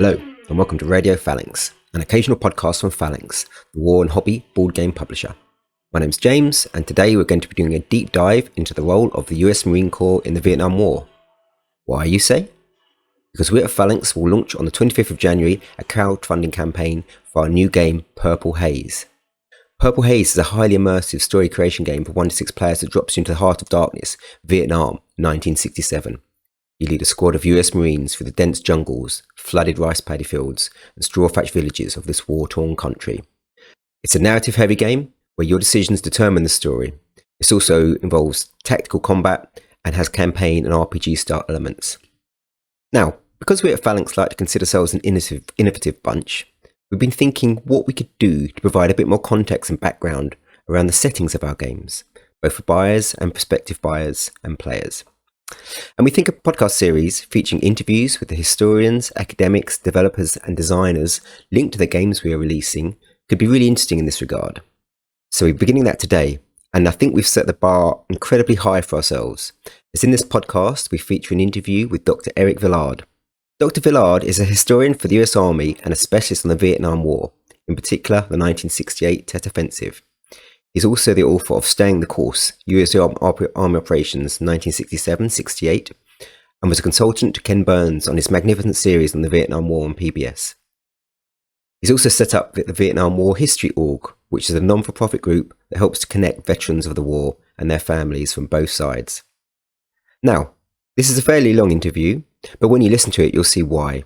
Hello, and welcome to Radio PHALANX, an occasional podcast from PHALANX, the war and hobby board game publisher. My name's James, and today we're going to be doing a deep dive into the role of the US Marine Corps in the Vietnam War. Why, you say? Because we at PHALANX will launch on the 25th of January a crowdfunding campaign for our new game, Purple Haze. Purple Haze is a highly immersive story creation game for 1 to 6 players that drops you into the heart of darkness, Vietnam, 1967. You lead a squad of US Marines through the dense jungles, flooded rice paddy fields, and straw-thatched villages of this war-torn country. It's a narrative-heavy game where your decisions determine the story. It also involves tactical combat and has campaign and RPG-style elements. Now, because we at PHALANX like to consider ourselves an innovative bunch, we've been thinking what we could do to provide a bit more context and background around the settings of our games, both for buyers and prospective buyers and players. And we think a podcast series featuring interviews with the historians, academics, developers and designers linked to the games we are releasing could be really interesting in this regard. So we're beginning that today, and I think we've set the bar incredibly high for ourselves, as in this podcast we feature an interview with Dr Erik Villard. Dr Villard is a historian for the US Army and a specialist on the Vietnam War, in particular the 1968 Tet Offensive. He's also the author of Staying the Course, US Army Operations 1967-68, and was a consultant to Ken Burns on his magnificent series on the Vietnam War on PBS. He's also set up the Vietnam War History Org, which is a non-for-profit group that helps to connect veterans of the war and their families from both sides. Now, this is a fairly long interview, but when you listen to it, you'll see why.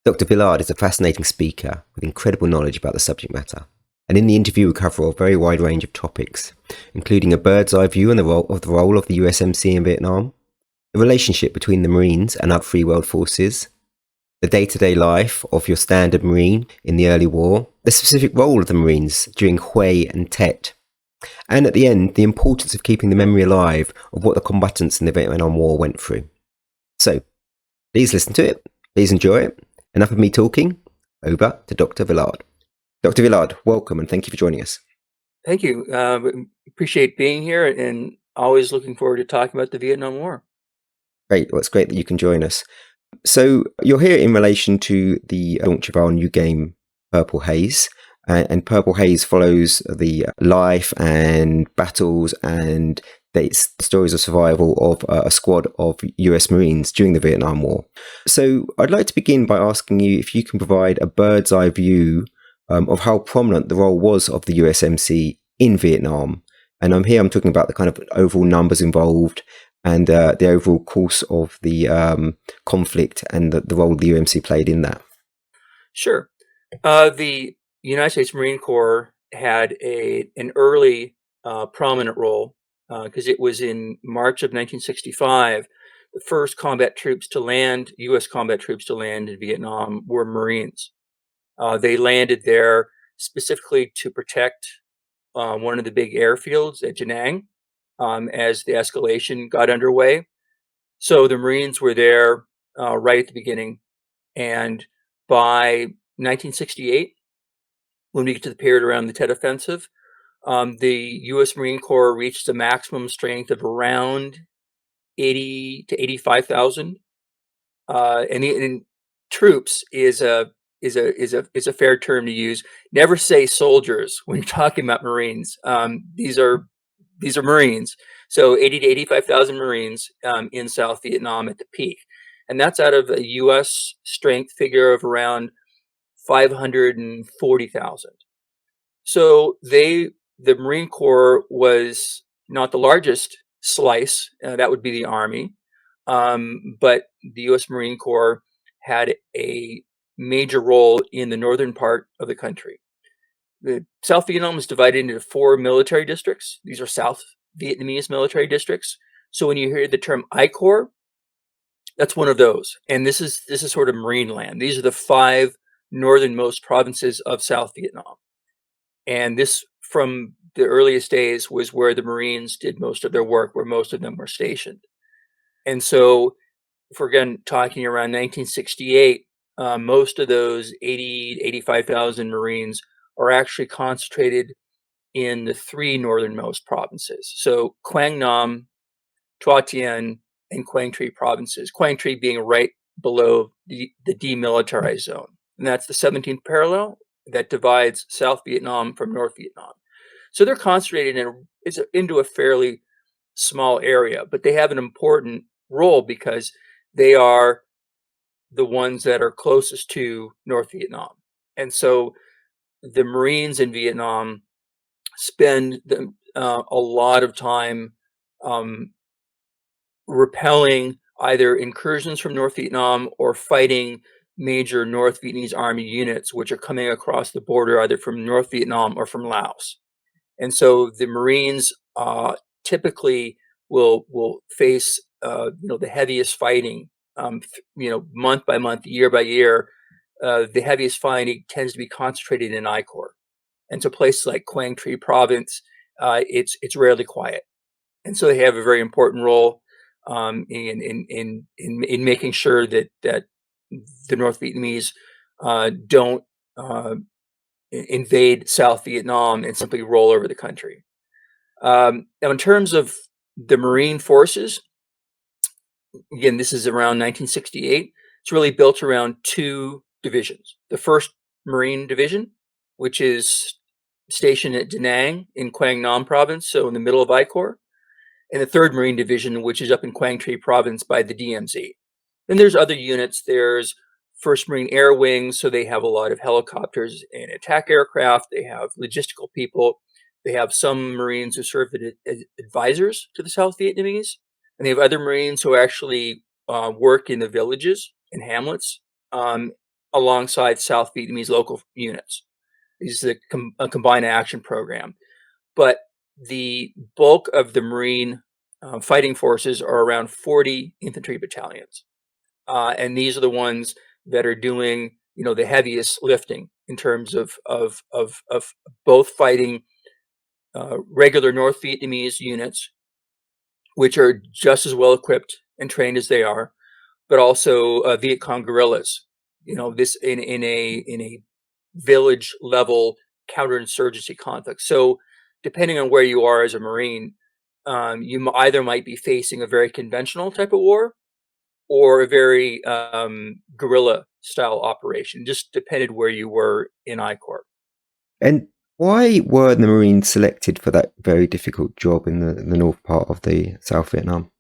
Dr. Villard is a fascinating speaker with incredible knowledge about the subject matter. And in the interview, we cover a very wide range of topics, including a bird's eye view on the role of the USMC in Vietnam, the relationship between the Marines and other free world forces, the day-to-day life of your standard Marine in the early war, the specific role of the Marines during Hue and Tet, and at the end, the importance of keeping the memory alive of what the combatants in the Vietnam War went through. So, please listen to it, please enjoy it. Enough of me talking, over to Dr. Villard. Dr. Villard, welcome and thank you for joining us. Thank you. Appreciate being here and always looking forward to talking about the Vietnam War. Great. Well, it's great that you can join us. So you're here in relation to the launch of our new game, Purple Haze. And Purple Haze follows the life and battles and the stories of survival of a squad of US Marines during the Vietnam War. So I'd like to begin by asking you if you can provide a bird's eye view of how prominent the role was of the USMC in Vietnam. And I'm talking about the kind of overall numbers involved and the overall course of the conflict and the role the UMC played in that. Sure. The United States Marine Corps had an early prominent role because it was in March of 1965. The first combat troops to land, U.S. combat troops to land in Vietnam were Marines. They landed there specifically to protect one of the big airfields at Da Nang as the escalation got underway. So the Marines were there right at the beginning. And by 1968, when we get to the period around the Tet Offensive, the U.S. Marine Corps reached a maximum strength of around 80 to 85,000. And troops is a fair term to use. Never say soldiers when you're talking about Marines. These are Marines. So 80 to 85,000 Marines in South Vietnam at the peak, and that's out of a U.S. strength figure of around 540,000. So the Marine Corps was not the largest slice. That would be the Army, but the U.S. Marine Corps had a major role in the northern part of the country. The South Vietnam is divided into 4 military districts. These are South Vietnamese military districts. So when you hear the term I Corps, that's one of those. And this is sort of Marine land. These are the 5 northernmost provinces of South Vietnam. And this, from the earliest days, was where the Marines did most of their work, where most of them were stationed. And so if we're again talking around 1968, most of those 80 to 85,000 Marines are actually concentrated in the 3 northernmost provinces. So Quang Nam, Trois Tien, and Quang Tri provinces. Quang Tri being right below the demilitarized zone. And that's the 17th parallel that divides South Vietnam from North Vietnam. So they're concentrated into a fairly small area, but they have an important role because they are the ones that are closest to North Vietnam. And so the Marines in Vietnam spend a lot of time repelling either incursions from North Vietnam or fighting major North Vietnamese army units, which are coming across the border either from North Vietnam or from Laos. And so the Marines typically will face the heaviest fighting, month by month, year by year. The heaviest fighting tends to be concentrated in I Corps. And so places like Quang Tri Province, it's rarely quiet. And so they have a very important role in making sure that the North Vietnamese don't invade South Vietnam and simply roll over the country. Now, in terms of the Marine forces, again, this is around 1968. It's really built around two divisions. The 1st Marine Division, which is stationed at Da Nang in Quang Nam Province, so in the middle of I Corps, and the 3rd Marine Division, which is up in Quang Tri Province by the DMZ. Then there's other units. There's 1st Marine Air Wing, so they have a lot of helicopters and attack aircraft. They have logistical people. They have some Marines who serve as advisors to the South Vietnamese, and they have other Marines who actually work in the villages and hamlets alongside South Vietnamese local units. This is a combined action program. But the bulk of the Marine fighting forces are around 40 infantry battalions. And these are the ones that are doing, the heaviest lifting in terms of both fighting regular North Vietnamese units, which are just as well equipped and trained as they are, but also Viet Cong guerrillas. This in a village level counterinsurgency conflict. So, depending on where you are as a Marine, you either might be facing a very conventional type of war or a very guerrilla style operation, just depended where you were in I Corps. And why were the Marines selected for that very difficult job in the north part of the South Vietnam?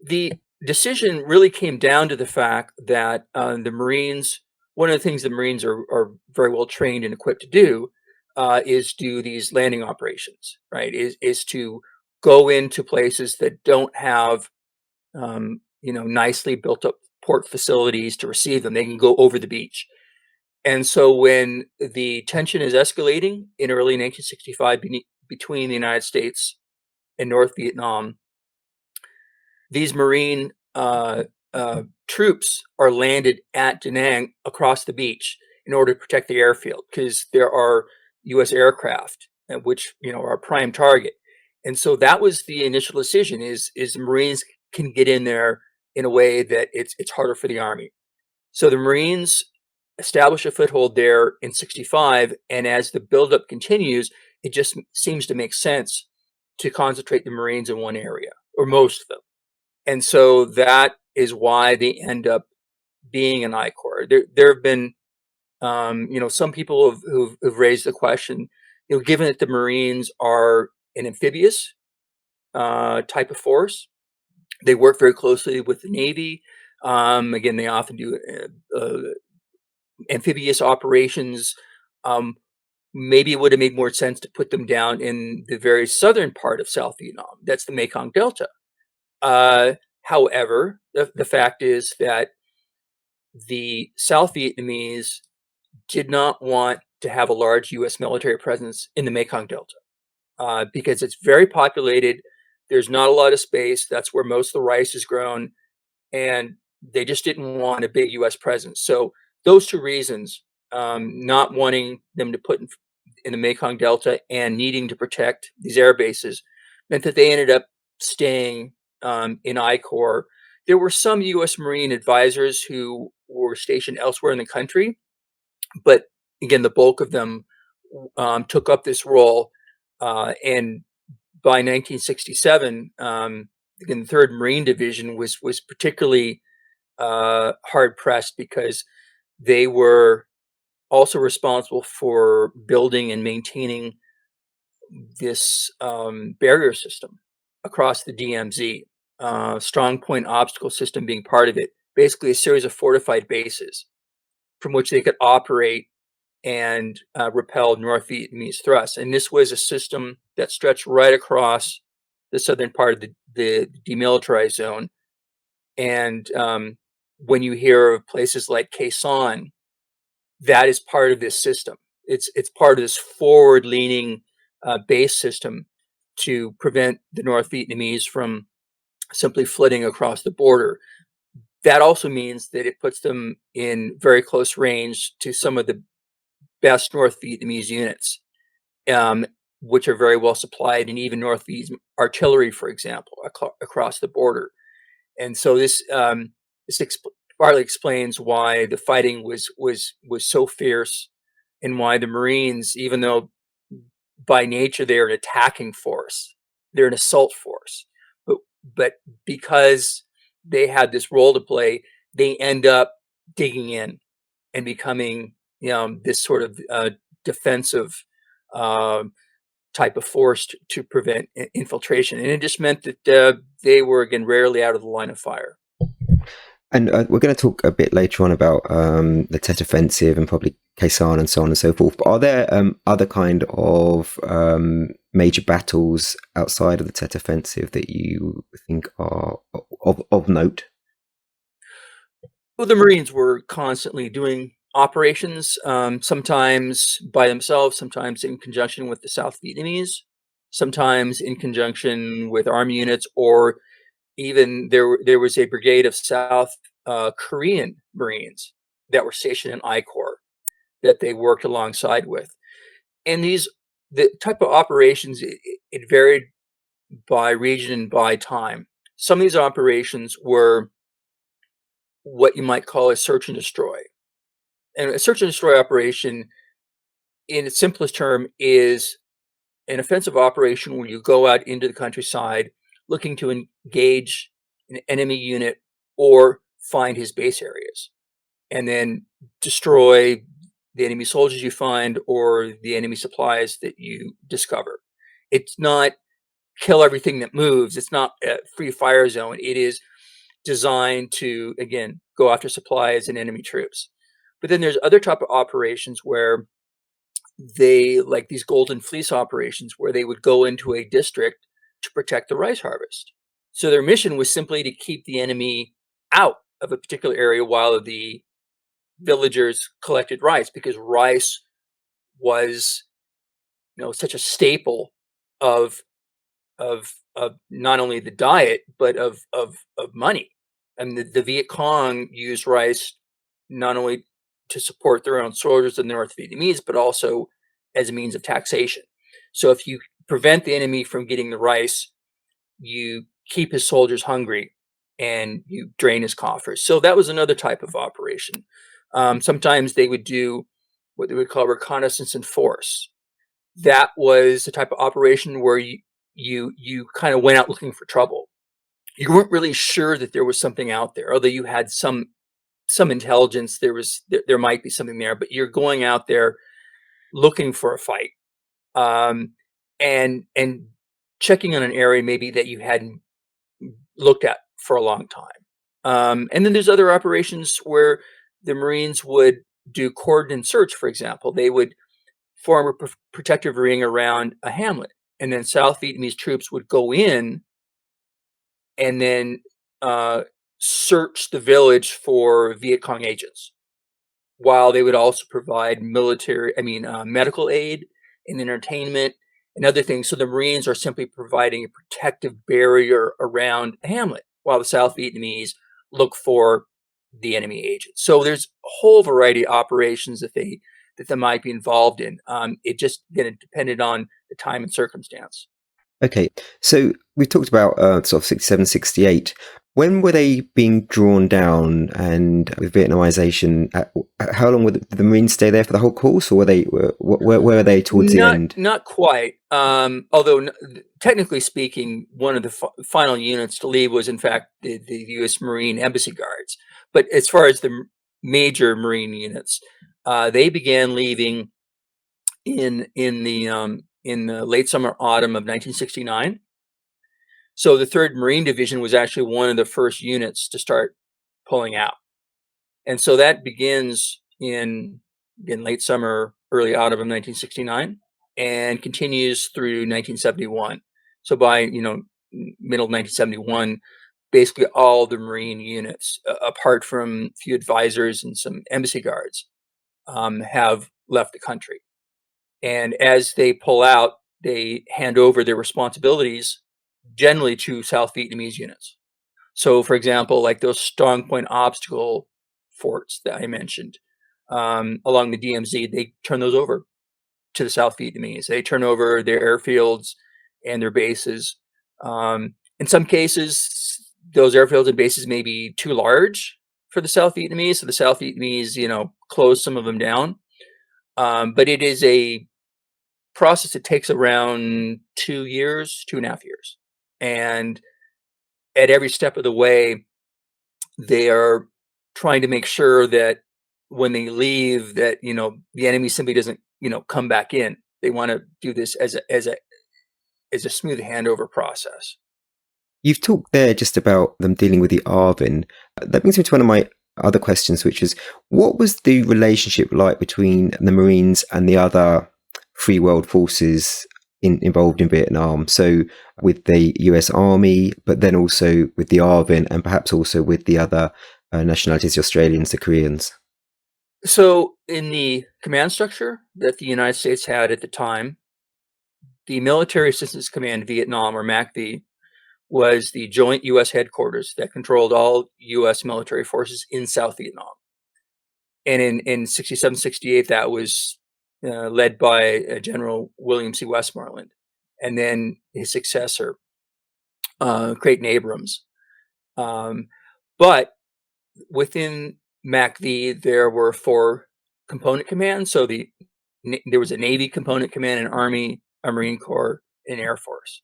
The decision really came down to the fact that the Marines, one of the things the Marines are very well trained and equipped to do is do these landing operations, right? Is to go into places that don't have, nicely built up port facilities to receive them. They can go over the beach. And so when the tension is escalating in early 1965 between the United States and North Vietnam, these Marine troops are landed at Da Nang across the beach in order to protect the airfield, because there are U.S. aircraft, which are a prime target. And so that was the initial decision: is Marines can get in there in a way that it's harder for the Army. So the Marines establish a foothold there in 65, and as the buildup continues, it just seems to make sense to concentrate the Marines in one area, or most of them. And so that is why they end up being an I Corps. There have been, some people who've raised the question, given that the Marines are an amphibious type of force, they work very closely with the Navy. Again, they often do amphibious operations. Maybe it would have made more sense to put them down in the very southern part of South Vietnam. That's the Mekong Delta. However, the fact is that the South Vietnamese did not want to have a large U.S. military presence in the Mekong Delta because it's very populated. There's not a lot of space. That's where most of the rice is grown, and they just didn't want a big U.S. presence. So those two reasons, not wanting them to put in the Mekong Delta and needing to protect these air bases, meant that they ended up staying in I Corps. There were some U.S. Marine advisors who were stationed elsewhere in the country, but again, the bulk of them took up this role. And by 1967, again, the 3rd Marine Division was particularly hard pressed because they were also responsible for building and maintaining this barrier system across the DMZ, strong point obstacle system being part of it, basically a series of fortified bases from which they could operate and repel North Vietnamese thrusts. And this was a system that stretched right across the southern part of the demilitarized zone. And when you hear of places like Khe Sanh, that is part of this system. It's part of this forward-leaning base system to prevent the North Vietnamese from simply flitting across the border. That also means that it puts them in very close range to some of the best North Vietnamese units, which are very well supplied, and even North Vietnamese artillery, for example, across the border. And so this partly explains why the fighting was so fierce, and why the Marines, even though by nature they're an attacking force, they're an assault force, but because they had this role to play, they end up digging in and becoming, this sort of defensive type of force to prevent infiltration. And it just meant that they were, again, rarely out of the line of fire. And we're going to talk a bit later on about the Tet Offensive and probably Khe Sanh and so on and so forth. But are there other kind of major battles outside of the Tet Offensive that you think are of note? Well, the Marines were constantly doing operations, sometimes by themselves, sometimes in conjunction with the South Vietnamese, sometimes in conjunction with army units, or even there was a brigade of South Korean Marines that were stationed in I Corps that they worked alongside with. And the type of operations, it varied by region and by time. Some of these operations were what you might call a search and destroy. And a search and destroy operation, in its simplest term, is an offensive operation where you go out into the countryside looking to engage an enemy unit or find his base areas, and then destroy the enemy soldiers you find or the enemy supplies that you discover. It's not kill everything that moves. It's not a free fire zone. It is designed to, again, go after supplies and enemy troops. But then there's other type of operations where they, like these Golden Fleece operations, where they would go into a district to protect the rice harvest. So their mission was simply to keep the enemy out of a particular area while the villagers collected rice, because rice was, such a staple of not only the diet but of money. I mean, the Viet Cong used rice not only to support their own soldiers and the North Vietnamese, but also as a means of taxation. So if you prevent the enemy from getting the rice, you keep his soldiers hungry and you drain his coffers. So that was another type of operation. Sometimes they would do what they would call reconnaissance in force. That was the type of operation where you kind of went out looking for trouble. You weren't really sure that there was something out there, although you had some intelligence. There might be something there, but you're going out there looking for a fight, and checking on an area maybe that you hadn't looked at for a long time. And then there's other operations where the Marines would do cordon search, for example. They would form a protective ring around a hamlet, and then South Vietnamese troops would go in and then search the village for Viet Cong agents, while they would also provide medical aid and entertainment and other things. So the Marines are simply providing a protective barrier around a hamlet, while the South Vietnamese look for the enemy agents. So there's a whole variety of operations that they might be involved in. It just depended on the time and circumstance. Okay, so we've talked about sort of 67, 68. When were they being drawn down, and with Vietnamization, how long did the Marines stay there for the whole course, or where were they towards the end? Not quite. Although technically speaking, one of the final units to leave was in fact the U.S. Marine Embassy Guards. But as far as the major Marine units, they began leaving in the late summer, autumn of 1969. So the 3rd Marine Division was actually one of the first units to start pulling out. And so that begins in late summer, early autumn of 1969 and continues through 1971. So by, middle of 1971, basically all the Marine units, apart from a few advisors and some embassy guards, have left the country. And as they pull out, they hand over their responsibilities generally to South Vietnamese units. So, for example, like those strong point obstacle forts that I mentioned along the DMZ, they turn those over to the South Vietnamese. They turn over their airfields and their bases. In some cases, those airfields and bases may be too large for the South Vietnamese, so the South Vietnamese, close some of them down. But it is a process that takes around 2 years, 2.5 years. And at every step of the way, they are trying to make sure that when they leave, that the enemy simply doesn't come back in. They want to do this as a smooth handover process. You've talked there just about them dealing with the ARVN. That brings me to one of my other questions, which is, what was the relationship like between the Marines and the other free world forces involved in Vietnam? So with the US Army, but then also with the ARVN, and perhaps also with the other nationalities, the Australians, the Koreans. So in the command structure that the United States had at the time, the Military Assistance Command Vietnam, or MACV, was the joint U.S. headquarters that controlled all U.S. military forces in South Vietnam. And in 67, 68, that was led by General William C. Westmoreland, and then his successor, Creighton Abrams. But within MACV, there were 4 component commands. So there was a Navy component command, an Army, a Marine Corps, and Air Force.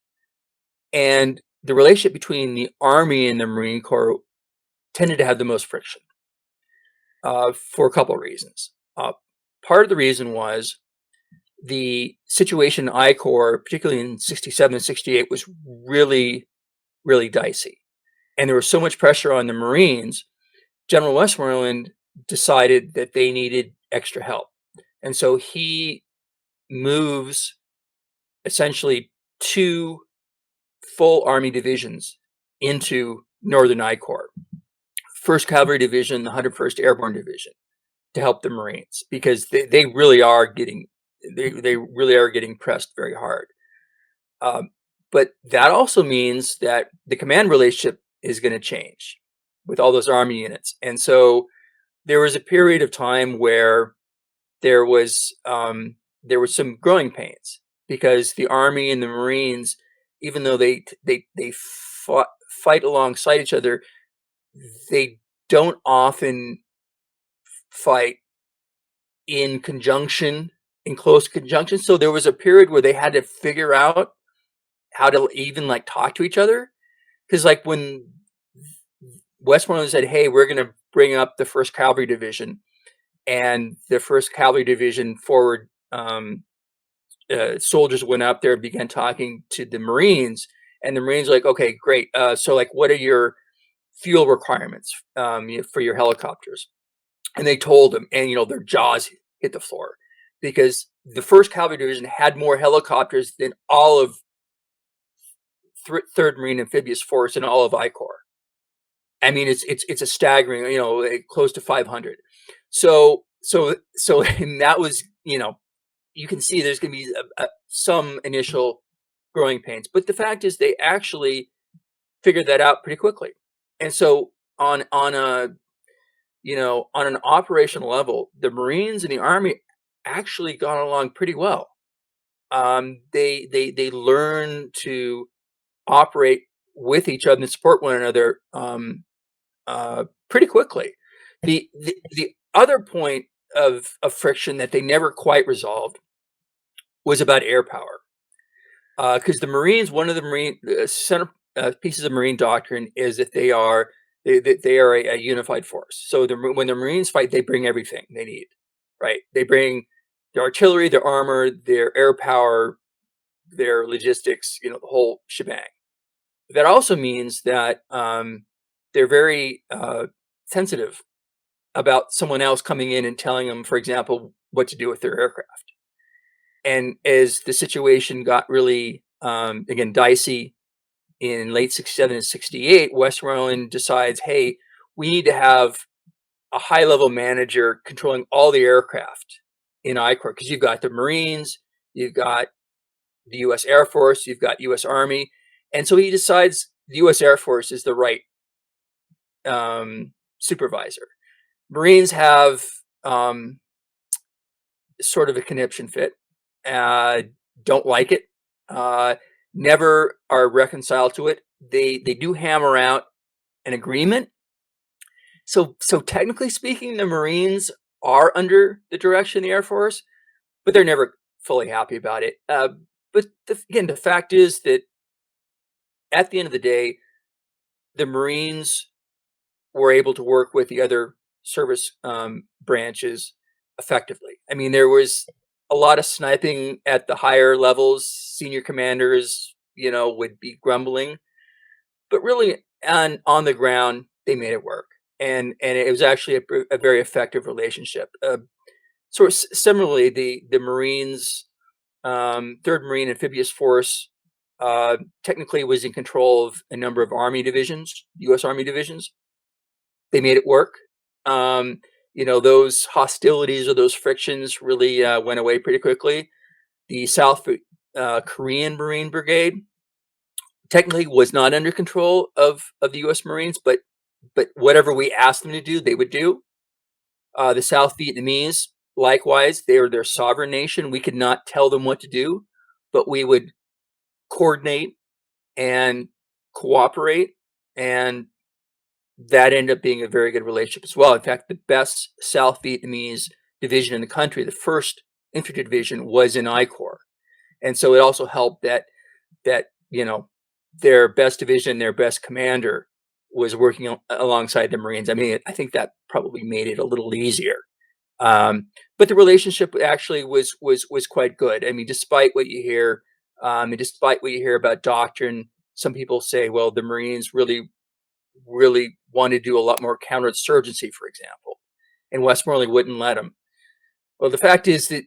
And the relationship between the Army and the Marine Corps tended to have the most friction for a couple of reasons. Part of the reason was the situation in I Corps, particularly in 67 and 68, was really, really dicey. And there was so much pressure on the Marines, General Westmoreland decided that they needed extra help. And so he moves essentially 2 full Army divisions into Northern I Corps. 1st Cavalry Division, the 101st Airborne Division, to help the Marines, because they really are getting pressed very hard. But that also means that the command relationship is going to change with all those Army units. And so there was a period of time where there was some growing pains, because the Army and the Marines, even though they fight alongside each other, they don't often fight in conjunction, in close conjunction. So there was a period where they had to figure out how to even talk to each other. Because when Westmoreland said, hey, we're going to bring up the 1st Cavalry Division, and the 1st Cavalry Division forward soldiers went up there and began talking to the Marines, and the Marines were like, okay, great. So what are your fuel requirements for your helicopters? And they told them, and their jaws hit the floor, because the 1st Cavalry Division had more helicopters than all of 3rd Marine Amphibious Force and all of I Corps. I mean, it's a staggering, close to 500. So and that was, you can see there's going to be some initial growing pains, but the fact is they actually figured that out pretty quickly. And so on an operational level, the Marines and the Army actually got along pretty well. They learn to operate with each other and support one another pretty quickly. The other point of friction that they never quite resolved was about air power, because the Marines, one of the center pieces of Marine doctrine is that they are They are a unified force. So when the Marines fight, they bring everything they need, right? They bring their artillery, their armor, their air power, their logistics, the whole shebang. That also means that they're very sensitive about someone else coming in and telling them, for example, what to do with their aircraft. And as the situation got really, again, dicey in late 67 and 68, Westmoreland decides, hey, we need to have a high-level manager controlling all the aircraft in I Corps, because you've got the Marines, you've got the U.S. Air Force, you've got U.S. Army. And so he decides the U.S. Air Force is the right supervisor. Marines have sort of a conniption fit, don't like it, never are reconciled to it. They do hammer out an agreement. So technically speaking, the Marines are under the direction of the Air Force, but they're never fully happy about it. But again, the fact is that at the end of the day, the Marines were able to work with the other service branches effectively. I mean, there was a lot of sniping at the higher levels. Senior commanders, would be grumbling, but really on the ground, they made it work. And it was actually a very effective relationship. So similarly, the Marines, 3rd Marine Amphibious Force, technically was in control of a number of Army divisions, U.S. Army divisions. They made it work. Those hostilities or those frictions really went away pretty quickly. The South Korean Marine Brigade technically was not under control of the U.S. Marines, but whatever we asked them to do, they would do. The South Vietnamese, likewise, they were their sovereign nation. We could not tell them what to do, but we would coordinate and cooperate, and that ended up being a very good relationship as well. In fact, the best South Vietnamese division in the country, the 1st Infantry Division, was in I Corps. And so it also helped that their best division, their best commander was working alongside the Marines. I mean, I think that probably made it a little easier. But the relationship actually was quite good. I mean, despite what you hear, and despite what you hear about doctrine, some people say, well, the Marines really want to do a lot more counterinsurgency, for example, and Westmoreland wouldn't let them. Well, the fact is that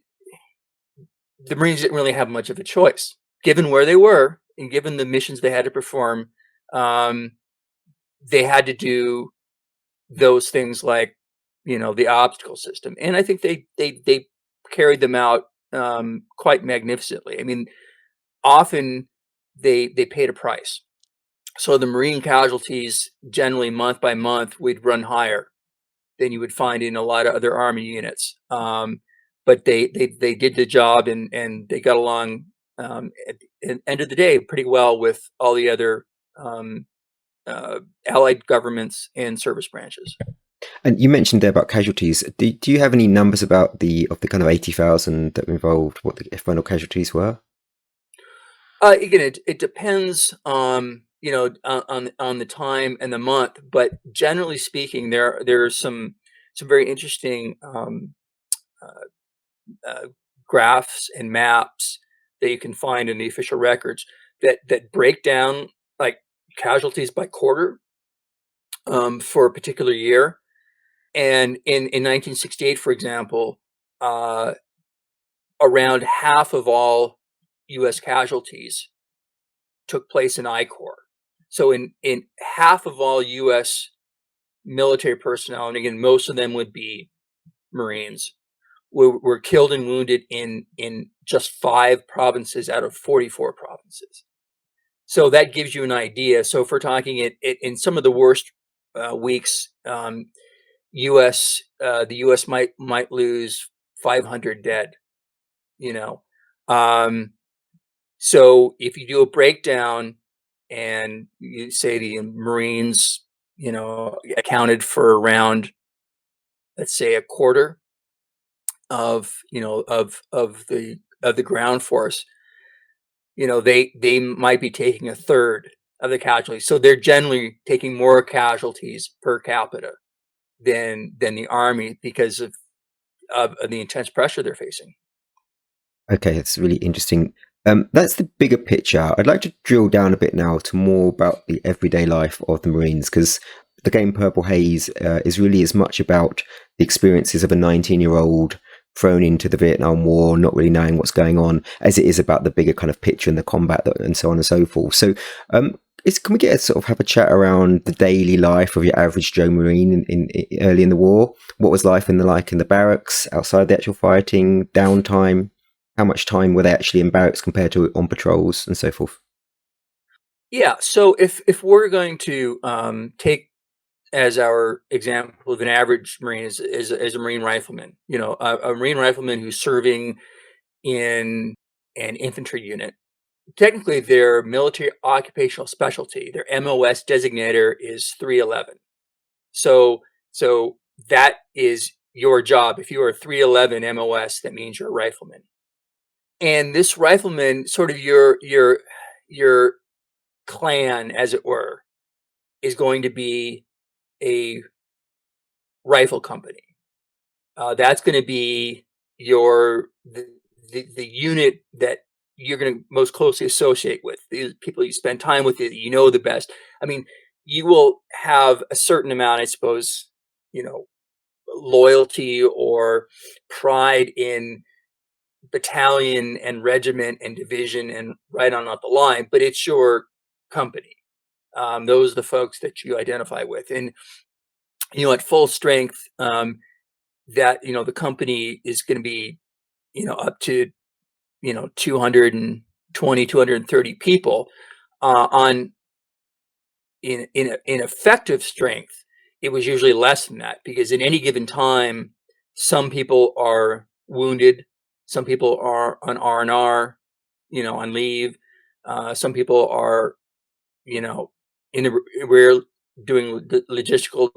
the Marines didn't really have much of a choice, given where they were and given the missions they had to perform. They had to do those things like, the obstacle system, and I think they carried them out quite magnificently. I mean, often they paid a price. So the Marine casualties, generally month by month, would run higher than you would find in a lot of other Army units. But they did the job, and they got along at the end of the day pretty well with all the other allied governments and service branches. And you mentioned there about casualties. Do you have any numbers about the kind of 80,000 that were involved, what the final casualties were? Again, it depends, on the time and the month, but generally speaking, there are some very interesting graphs and maps that you can find in the official records that break down like casualties by quarter for a particular year. And in 1968, for example, around half of all U.S. casualties took place in I Corps. So in half of all U.S. military personnel, and again, most of them would be Marines, were killed and wounded in just 5 provinces out of 44 provinces. So that gives you an idea. So if we're talking in some of the worst weeks, the U.S. might lose 500 dead. So if you do a breakdown and you say the Marines, accounted for around, let's say, a quarter of the ground force, they might be taking a third of the casualties. So they're generally taking more casualties per capita than the Army because of the intense pressure they're facing. Okay, it's really interesting. That's the bigger picture. I'd like to drill down a bit now to more about the everyday life of the Marines, because the game Purple Haze is really as much about the experiences of a 19-year-old thrown into the Vietnam War, not really knowing what's going on, as it is about the bigger kind of picture and the combat and so on and so forth. So can we get a sort of have a chat around the daily life of your average Joe Marine in early in the war? What was life in the barracks, outside the actual fighting, downtime? How much time were they actually in barracks compared to on patrols and so forth? Yeah. So if we're going to take as our example of an average Marine as a Marine rifleman, a Marine rifleman who's serving in an infantry unit, technically their military occupational specialty, their MOS designator is 311. So that is your job. If you are 311 MOS, that means you're a rifleman. And this rifleman, sort of your clan, as it were, is going to be a rifle company. That's going to be the unit that you're going to most closely associate with. These people you spend time with, you know the best. I mean, you will have a certain amount, I suppose, loyalty or pride in battalion and regiment and division and right on up the line, but it's your company. Those are the folks that you identify with. And, at full strength, that, the company is going to be, up to, 220, 230 people on in effective strength. It was usually less than that because in any given time, some people are wounded, some people are on R&R, on leave. Some people are, in the rear doing the logistical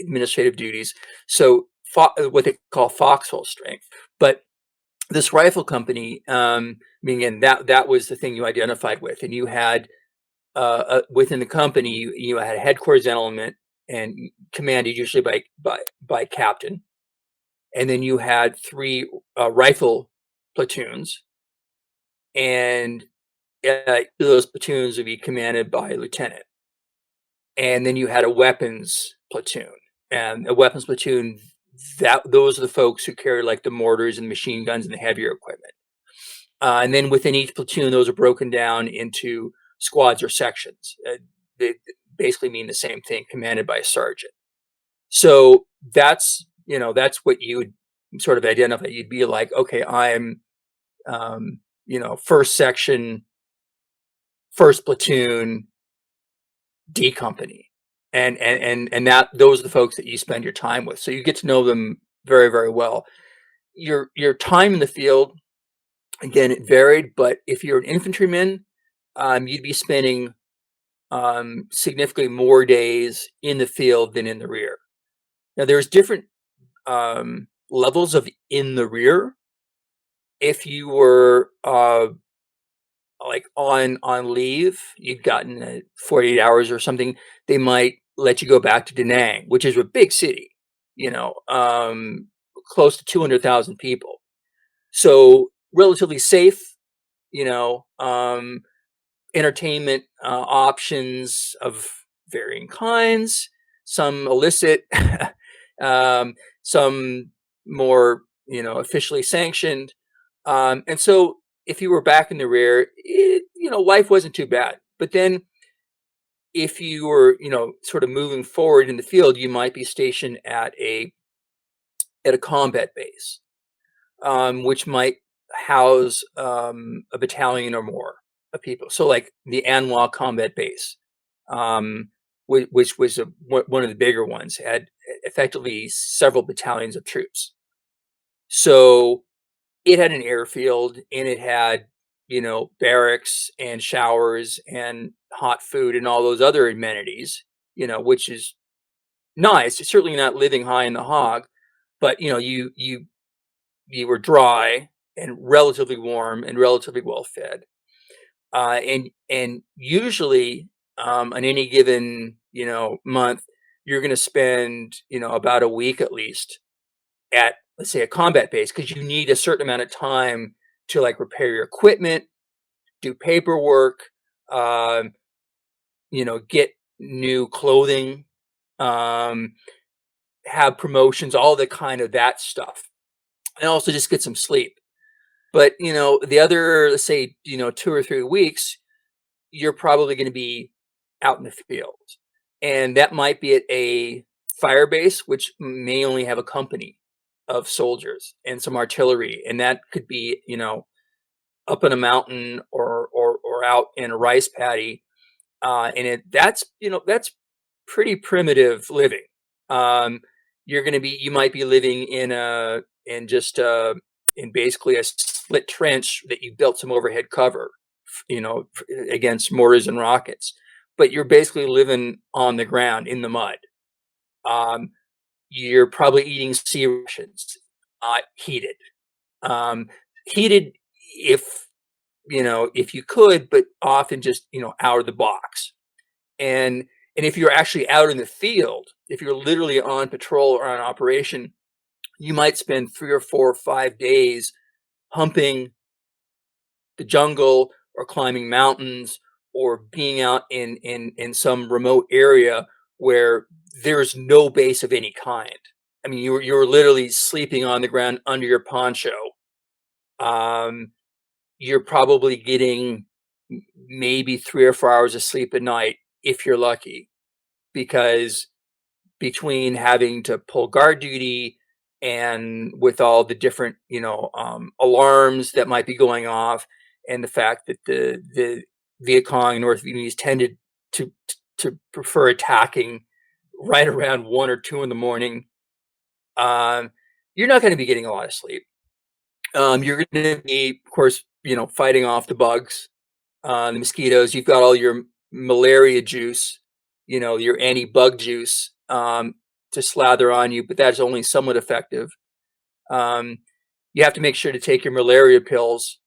administrative duties. So what they call foxhole strength. But this rifle company, again, that was the thing you identified with, and you had within the company, you had a headquarters element and commanded usually by captain, and then you had three rifle platoons, and those platoons would be commanded by a lieutenant, and then you had a weapons platoon, and a weapons platoon those are the folks who carry like the mortars and machine guns and the heavier equipment, and then within each platoon, those are broken down into squads or sections. They basically mean the same thing, commanded by a sergeant. So that's what you would sort of identify. You'd be like, okay, I'm first section, first platoon, D company, and that those are the folks that you spend your time with. So you get to know them very, very well. Your time in the field, again, it varied, but if you're an infantryman, you'd be spending significantly more days in the field than in the rear. Now, there's different levels of in the rear. If you were like on leave, you'd gotten 48 hours or something, they might let you go back to Da Nang, which is a big city, close to 200,000 people. So relatively safe, entertainment options of varying kinds, some illicit, some more, officially sanctioned. And so if you were back in the rear, life wasn't too bad. But then if you were, sort of moving forward in the field, you might be stationed at a combat base, which might house a battalion or more of people. So like the Anwa Combat Base, which was one of the bigger ones, had effectively several battalions of troops. So it had an airfield and it had, barracks and showers and hot food and all those other amenities, which is nice. It's certainly not living high in the hog, but you were dry and relatively warm and relatively well fed. And usually on any given, month, you're going to spend, about a week at least at, let's say, a combat base, because you need a certain amount of time to like repair your equipment, do paperwork, um, get new clothing, um, have promotions, all the kind of that stuff, and also just get some sleep. But the other, let's say, 2 or 3 weeks, you're probably going to be out in the field, and that might be at a fire base, which may only have a company of soldiers and some artillery, and that could be up in a mountain or out in a rice paddy, and that's pretty primitive living. Um, you might be living in basically a split trench that you built some overhead cover, against mortars and rockets, but you're basically living on the ground in the mud. Um, you're probably eating sea rations, heated, um, heated if you could, but often just out of the box. And if you're actually out in the field, if you're literally on patrol or on operation, you might spend 3 or 4 or 5 days humping the jungle or climbing mountains or being out in some remote area where there's no base of any kind. I mean, you're literally sleeping on the ground under your poncho. Um, you're probably getting maybe 3 or 4 hours of sleep a night if you're lucky, because between having to pull guard duty and with all the different alarms that might be going off, and the fact that the Viet Cong and North Vietnamese tended to prefer attacking right around 1 or 2 in the morning, um, you're not going to be getting a lot of sleep. You're going to be, of course, fighting off the bugs, the mosquitoes. You've got all your malaria juice, your anti-bug juice, to slather on you, but that's only somewhat effective. You have to make sure to take your malaria pills,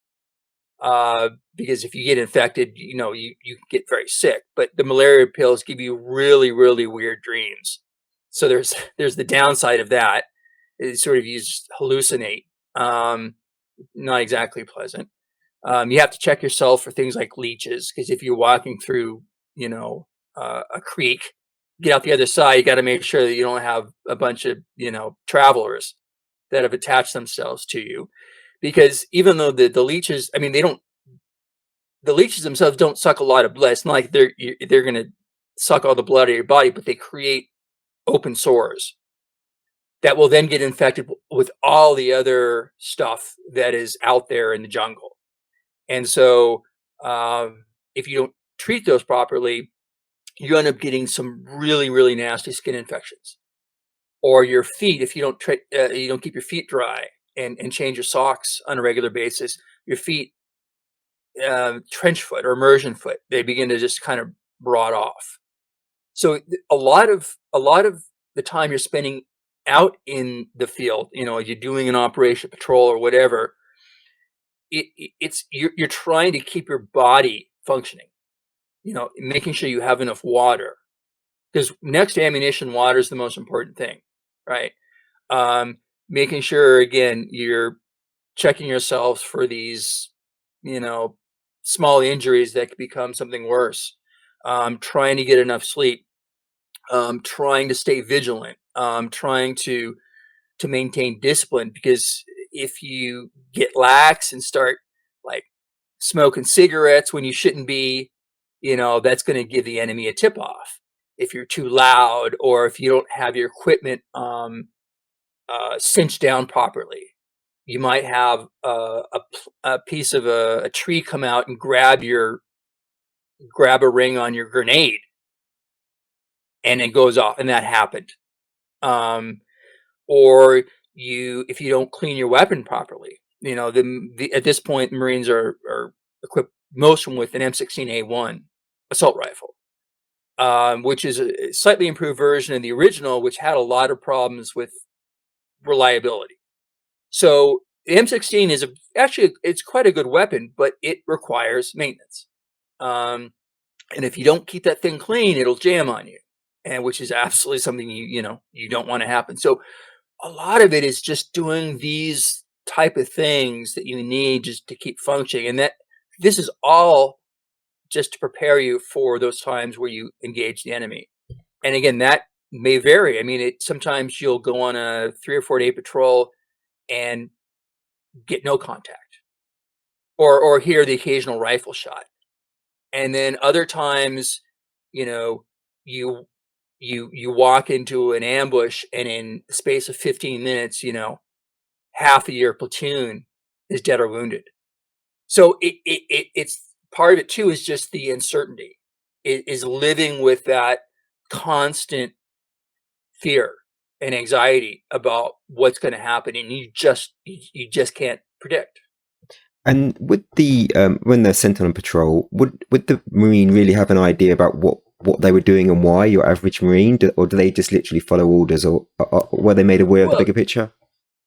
because if you get infected, you can get very sick. But the malaria pills give you really, really weird dreams. So there's the downside of that. It's sort of, you just hallucinate. Not exactly pleasant. You have to check yourself for things like leeches, because if you're walking through, a creek, get out the other side, you got to make sure that you don't have a bunch of, travelers that have attached themselves to you. Because even though the leeches, I mean, the leeches themselves don't suck a lot of blood. It's not like they're going to suck all the blood out of your body, but they create open sores that will then get infected with all the other stuff that is out there in the jungle. And so, if you don't treat those properly, you end up getting some really, really nasty skin infections. Or your feet, if you don't keep your feet dry and change your socks on a regular basis, your feet, trench foot or immersion foot, they begin to just kind of rot off. So a lot of the time you're spending out in the field, you're doing an operation patrol or whatever, you're trying to keep your body functioning, making sure you have enough water, because next to ammunition, water is the most important thing, right? Making sure, again, you're checking yourselves for these, you know, small injuries that could become something worse. Trying to get enough sleep, trying to stay vigilant, trying to maintain discipline, because if you get lax and start like smoking cigarettes when you shouldn't be, that's going to give the enemy a tip off. If you're too loud, or if you don't have your equipment cinched down properly, you might have a piece of a tree come out and grab a ring on your grenade, and it goes off, and that happened. Um, or if you don't clean your weapon properly, at this point, Marines are equipped, most of them, with an M16A1 assault rifle, which is a slightly improved version of the original, which had a lot of problems with reliability. So the M16 is actually it's quite a good weapon, but it requires maintenance. And if you don't keep that thing clean, it'll jam on you, and which is absolutely something you don't want to happen. So a lot of it is just doing these type of things that you need just to keep functioning, and that this is all just to prepare you for those times where you engage the enemy. And again, that may vary. I mean, sometimes you'll go on a 3 or 4 day patrol and get no contact, or hear the occasional rifle shot. And then other times, you know, you you walk into an ambush, and in the space of 15 minutes, half of your platoon is dead or wounded. So it's part of it too is just the uncertainty, is living with that constant fear and anxiety about what's going to happen, and you just can't predict. And would the when they're sent on a patrol, would the Marine really have an idea about what they were doing and why? Your average Marine, or do they just literally follow orders, or were they made aware of the bigger picture?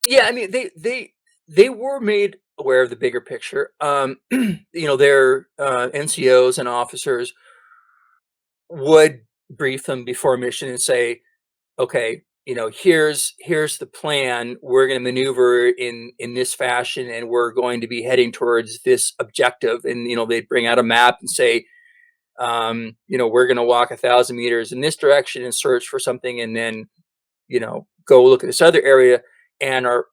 Yeah, I mean, they were made aware of the bigger picture. Their NCOs and officers would brief them before mission and say, okay, here's the plan. We're going to maneuver in this fashion, and we're going to be heading towards this objective. And they'd bring out a map and say, we're going to walk 1,000 meters in this direction and search for something, and then go look at this other area. And our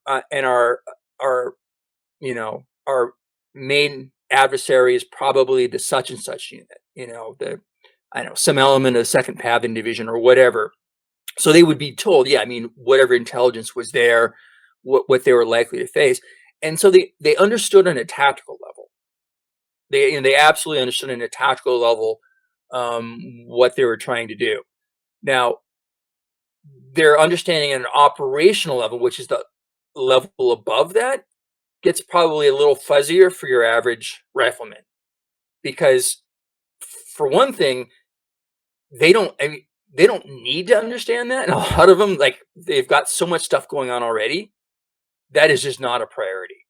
main adversary is probably the such and such unit. Some element of 2nd Pavan Division or whatever. So they would be told, yeah, I mean, whatever intelligence was there, what they were likely to face. And so they understood on a tactical level. They absolutely understood on a tactical level what they were trying to do. Now, their understanding at an operational level, which is the level above that, gets probably a little fuzzier for your average rifleman. Because for one thing, they don't need to understand that. And a lot of them, like, they've got so much stuff going on already, that is just not a priority.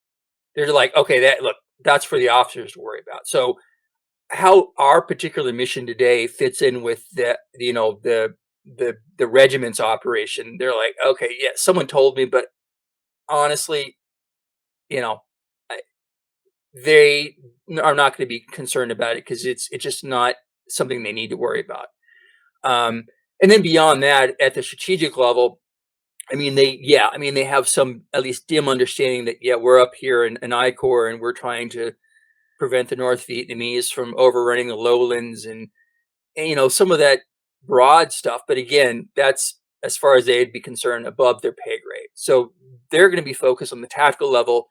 They're like, okay, that's for the officers to worry about. So how our particular mission today fits in with the regiment's operation, they're like, okay, yeah, someone told me, but honestly, they are not going to be concerned about it, because it's just not something they need to worry about. And then beyond that, at the strategic level, I mean, they have some at least dim understanding that, yeah, we're up here in I Corps, and we're trying to prevent the North Vietnamese from overrunning the lowlands, and some of that broad stuff. But again, that's, as far as they'd be concerned, above their pay grade. So they're going to be focused on the tactical level.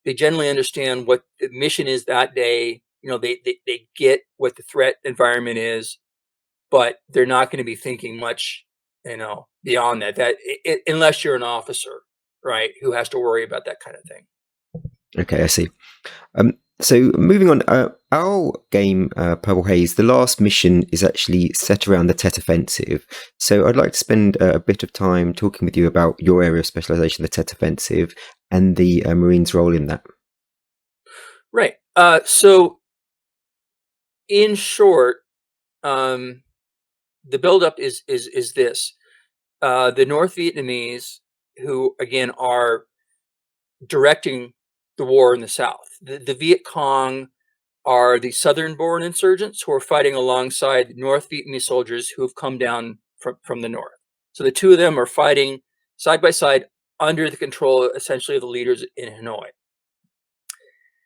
They generally understand what the mission is that day. They get what the threat environment is, but they're not going to be thinking much, beyond that. Unless you're an officer, right, who has to worry about that kind of thing. Okay, I see. So moving on, our game, Purple Haze, the last mission is actually set around the Tet Offensive. So I'd like to spend a bit of time talking with you about your area of specialization, the Tet Offensive, and the Marines' role in that. Right. So in short, the buildup is this. The North Vietnamese, who again are directing the war in the South. The Viet Cong are the southern-born insurgents who are fighting alongside North Vietnamese soldiers who have come down from the north. So the two of them are fighting side by side under the control, essentially, of the leaders in Hanoi.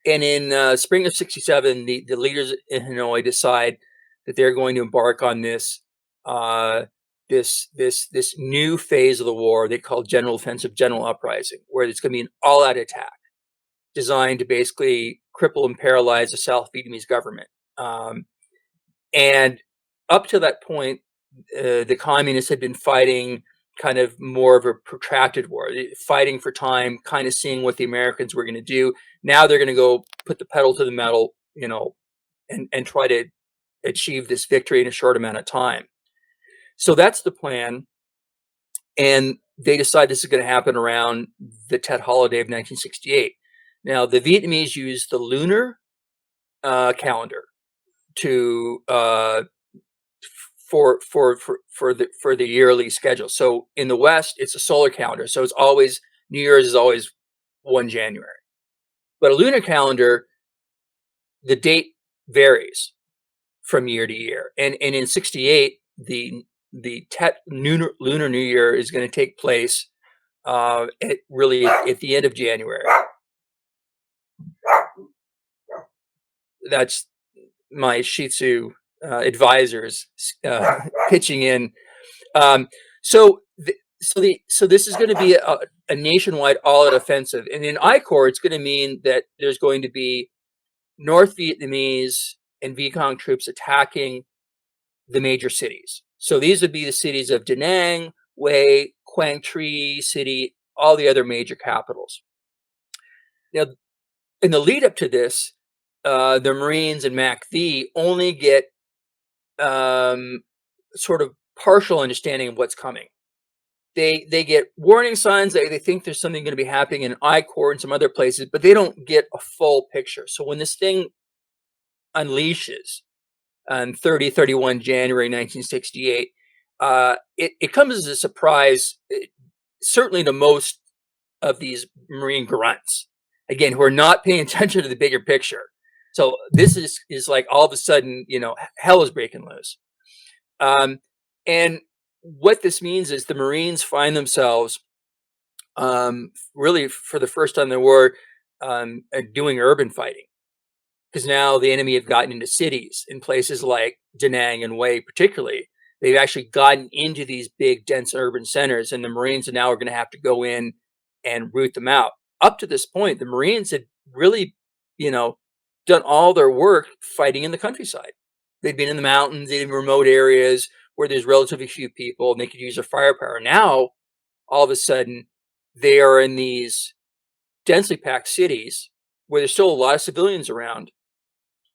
And in spring of '67, the leaders in Hanoi decide that they're going to embark on this this new phase of the war they call General Offensive, General Uprising, where it's going to be an all-out attack designed to basically cripple and paralyze the South Vietnamese government. And up to that point, the communists had been fighting kind of more of a protracted war, fighting for time, kind of seeing what the Americans were going to do. Now they're going to go put the pedal to the metal, and try to achieve this victory in a short amount of time. So that's the plan. And they decide this is going to happen around the Tet holiday of 1968. Now, the Vietnamese use the lunar calendar to for the yearly schedule. So in the West, it's a solar calendar, so it's always New Year's is always 1 January. But a lunar calendar, the date varies from year to year. And in 68, the lunar New Year is going to take place really at the end of January. That's my Shih Tzu advisors pitching in. So this is going to be a nationwide all-out offensive, and in I-Corps, it's going to mean that there's going to be North Vietnamese and Viet Cong troops attacking the major cities. So these would be the cities of Da Nang, Hue, Quang Tri City, all the other major capitals. Now, in the lead up to this, the Marines and MACV only get sort of partial understanding of what's coming. They get warning signs. They think there's something going to be happening in I-Corps and some other places, but they don't get a full picture. So when this thing unleashes on 31 January 1968, it comes as a surprise, certainly to most of these Marine grunts, again, who are not paying attention to the bigger picture. So this is like all of a sudden, hell is breaking loose. And what this means is the Marines find themselves really for the first time in the war doing urban fighting, because now the enemy have gotten into cities in places like Da Nang and Hue particularly. They've actually gotten into these big, dense urban centers, and the Marines now are going to have to go in and root them out. Up to this point, the Marines had really, done all their work fighting in the countryside. They'd been in the mountains, in remote areas where there's relatively few people and they could use their firepower. Now, all of a sudden, they are in these densely packed cities where there's still a lot of civilians around,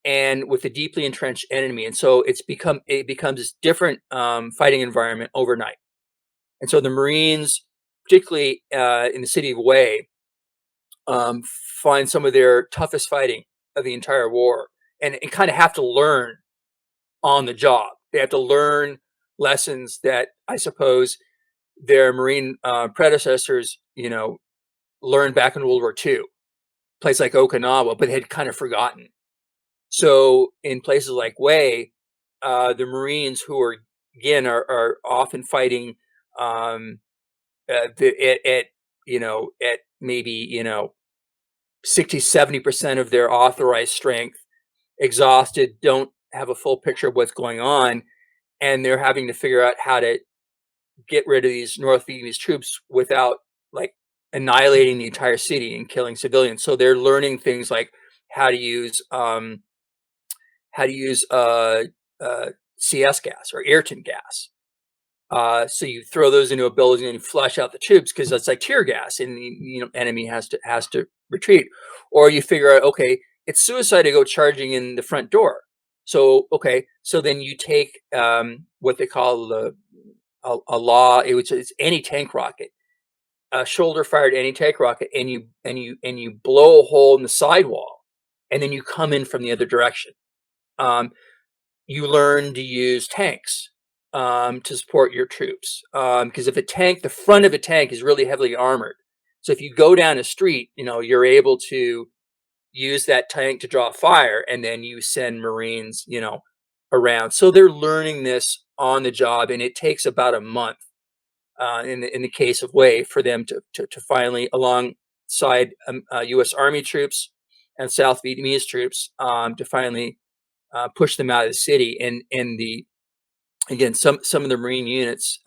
and with a deeply entrenched enemy. And so it becomes this different fighting environment overnight. And so the Marines, particularly in the city of Hue, find some of their toughest fighting of the entire war, and kind of have to learn on the job. They have to learn lessons that I suppose their Marine predecessors, learned back in World War II, place like Okinawa, but had kind of forgotten. So in places like Hue, the Marines who are often fighting at maybe 60-70% of their authorized strength, exhausted, don't have a full picture of what's going on, and they're having to figure out how to get rid of these North Vietnamese troops without annihilating the entire city and killing civilians. So they're learning things like how to use CS gas or Ayrton gas. So you throw those into a building and you flush out the troops because that's like tear gas, and the enemy has to retreat. Or you figure out, okay, it's suicide to go charging in the front door. So so then you take what they call a law. It's anti-tank rocket, a shoulder-fired anti-tank rocket, and you blow a hole in the sidewall, and then you come in from the other direction. You learn to use tanks to support your troops, because the front of a tank is really heavily armored. So if you go down a street, you're able to use that tank to draw fire, and then you send Marines, around. So they're learning this on the job, and it takes about a month in the case of Hue for them to finally, alongside U.S. Army troops and South Vietnamese troops, to finally push them out of the city. And again, some of the Marine units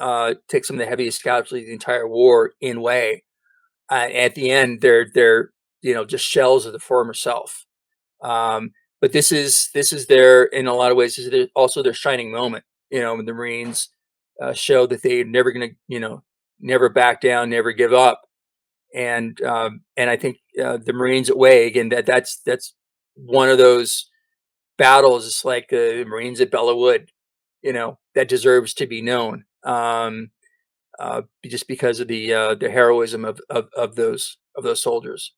take some of the heaviest casualties of the entire war in Hue. At the end, they're just shells of the former self. But this is their, in a lot of ways, this is also their shining moment. When the Marines show that they're never going to, never back down, never give up. And I think the Marines at Hue, again, that's one of those battles. It's like the Marines at Bella Wood, that deserves to be known, just because of the heroism of those soldiers.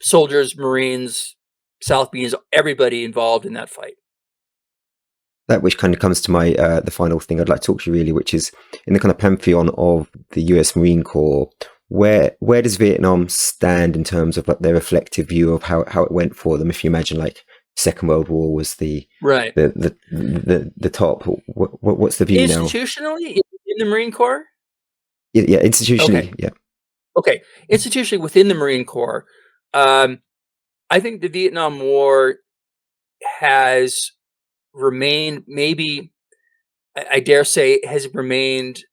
Soldiers, Marines, South Vietnamese, everybody involved in that fight. that which kind of comes to my the final thing I'd like to talk to you really, which is in the kind of pantheon of the US Marine Corps. Where does Vietnam stand in terms of like their reflective view of how it went for them? If you imagine like Second World War was the right, the top. What's the view now? Institutionally in the Marine Corps? Yeah, institutionally. Okay. Yeah. Okay. Institutionally within the Marine Corps, I think the Vietnam War has remained, maybe I dare say, has remained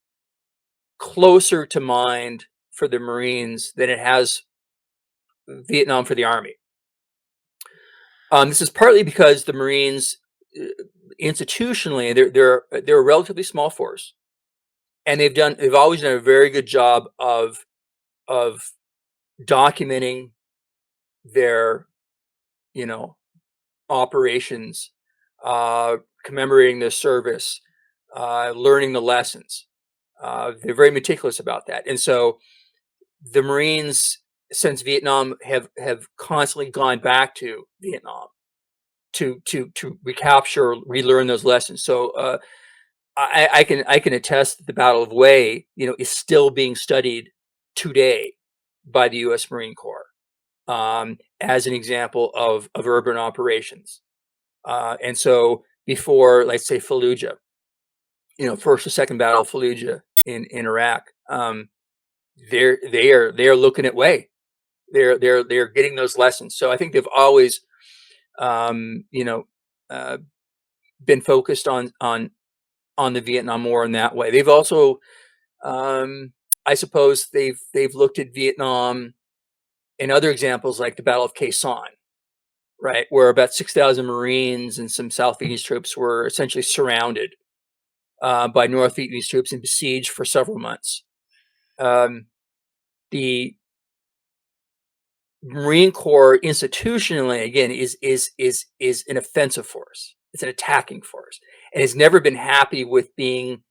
closer to mind for the Marines than it has Vietnam for the Army. This is partly because the Marines, institutionally, they're a relatively small force, and they've always done a very good job of documenting their, operations, commemorating their service, learning the lessons. They're very meticulous about that, and so the Marines, since Vietnam, have constantly gone back to Vietnam to recapture, relearn those lessons. So I can attest that the Battle of Hue, is still being studied today by the U.S. Marine Corps as an example of urban operations. And so before, let's say, Fallujah, first or second Battle of Fallujah in Iraq, they are looking at Hue. They're getting those lessons. So I think they've always, been focused on the Vietnam War in that way. They've also, I suppose, they've looked at Vietnam in other examples like the Battle of Quai Son, right, where about 6,000 Marines and some South Vietnamese troops were essentially surrounded by North Vietnamese troops and besieged for several months. The Marine Corps institutionally, again, is an offensive force. It's an attacking force, and has never been happy with being,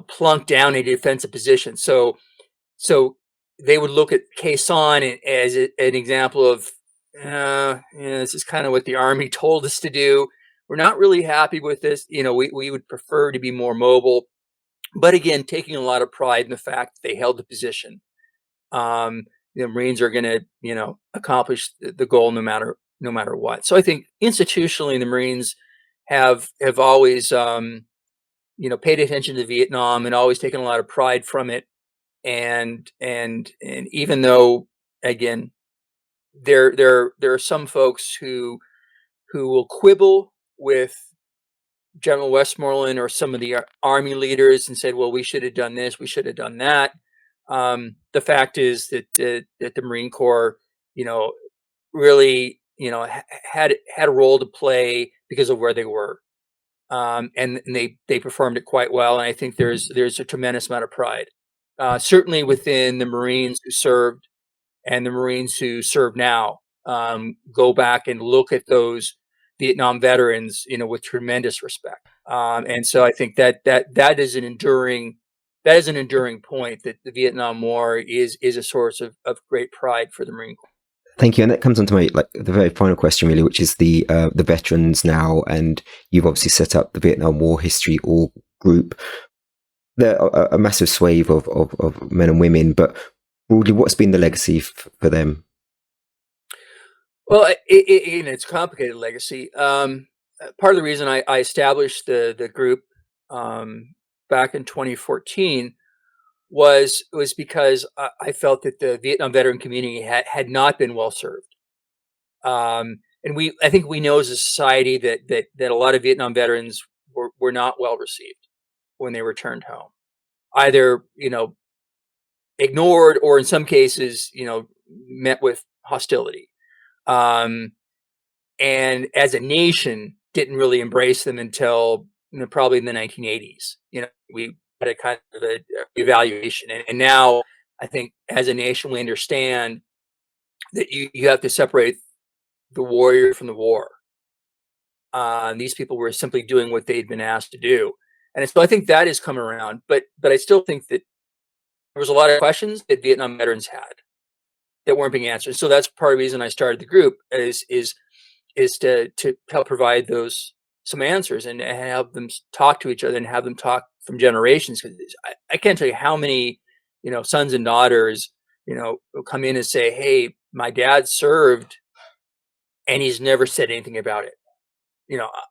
plunked down in a defensive position. So they would look at Quai Son as an example of, this is kind of what the Army told us to do. We're not really happy with this. We would prefer to be more mobile, but again, taking a lot of pride in the fact that they held the position. The Marines are going to, accomplish the goal no matter what. So I think institutionally, the Marines have always, paid attention to Vietnam and always taken a lot of pride from it. And even though, again, there are some folks who will quibble with General Westmoreland or some of the Army leaders and said, well, we should have done this, we should have done that. The fact is that the Marine Corps, really, had a role to play because of where they were, and they performed it quite well. And I think there's a tremendous amount of pride, certainly within the Marines who served and the Marines who serve now. Go back and look at those Vietnam veterans, with tremendous respect. And so I think that is an enduring. That is an enduring point, that the Vietnam War is a source of great pride for the Marine Corps. Thank you, and that comes on to my the very final question, really, which is the veterans now, and you've obviously set up the Vietnam War History Org group. They're a massive swathe of men and women, but broadly, what's been the legacy for them? Well, it's a complicated legacy. Part of the reason I established the group back in 2014 was because I felt that the Vietnam veteran community had not been well served. And I think we know as a society that a lot of Vietnam veterans were not well received when they returned home, either, ignored or in some cases, met with hostility. And as a nation, didn't really embrace them until probably in the 1980s. We had a kind of a evaluation, and now I think as a nation we understand that you have to separate the warrior from the war. These people were simply doing what they'd been asked to do, and so I think that has come around. But I still think that there was a lot of questions that Vietnam veterans had that weren't being answered. So that's part of the reason I started the group is to help provide those some answers and have them talk to each other and have them talk from generations. Because I can't tell you how many, sons and daughters, will come in and say, "Hey, my dad served and he's never said anything about it."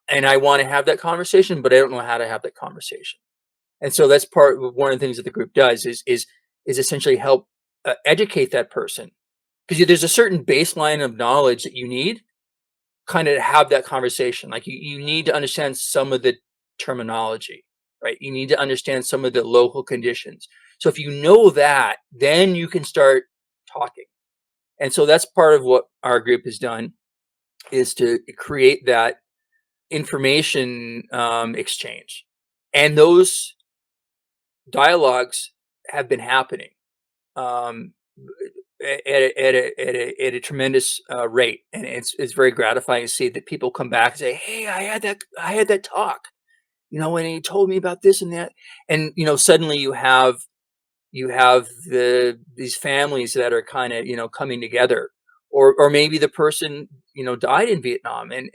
And I want to have that conversation, but I don't know how to have that conversation. And so that's one of the things that the group does is essentially help educate that person, because there's a certain baseline of knowledge that you need kind of to have that conversation. Like you need to understand some of the terminology, right? You need to understand some of the local conditions. So if you know that, then you can start talking. And so that's part of what our group has done, is to create that information exchange. And those dialogues have been happening at a tremendous rate, and it's very gratifying to see that people come back and say, "Hey, I had that talk, and he told me about this and that," and suddenly you have these families that are kind of coming together, or maybe the person died in Vietnam, and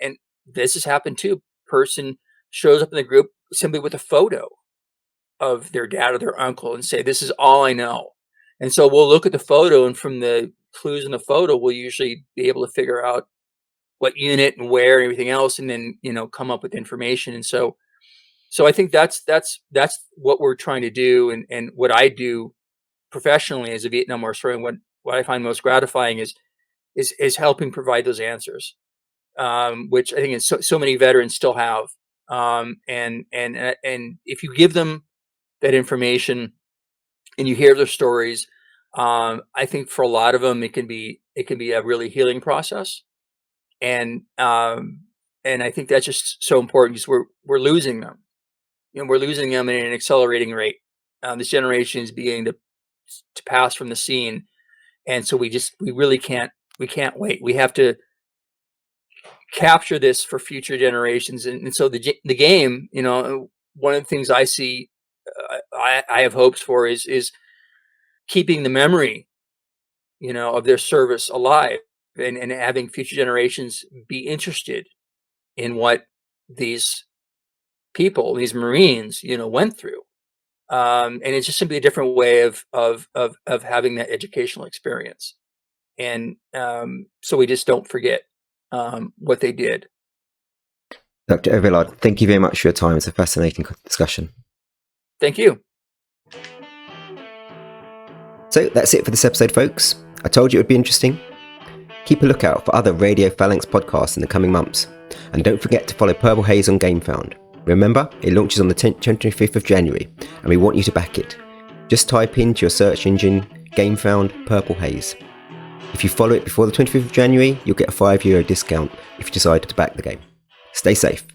this has happened too. Person shows up in the group simply with a photo of their dad or their uncle and say, "This is all I know." And so we'll look at the photo, and from the clues in the photo, we'll usually be able to figure out what unit and where and everything else, and then come up with information. And so I think that's what we're trying to do, and what I do professionally as a Vietnam War historian. What I find most gratifying is helping provide those answers, which I think so many veterans still have. And if you give them that information and you hear their stories, I think for a lot of them it can be a really healing process, and I think that's just so important, because we're losing them. We're losing them at an accelerating rate. This generation is beginning to pass from the scene, and so we really can't wait. We have to capture this for future generations, and so the game. One of the things I see, I have hopes for is keeping the memory, of their service alive, and having future generations be interested in what these people, these Marines, went through. And it's just simply a different way of having that educational experience. And so we just don't forget what they did. Dr. Erik Villard, thank you very much for your time. It's a fascinating discussion. Thank you. So that's it for this episode, folks. I told you it would be interesting. Keep a lookout for other Radio Phalanx podcasts in the coming months. And don't forget to follow Purple Haze on GameFound. Remember, it launches on the 25th of January, and we want you to back it. Just type into your search engine, GameFound Purple Haze. If you follow it before the 25th of January, you'll get a €5 discount if you decide to back the game. Stay safe.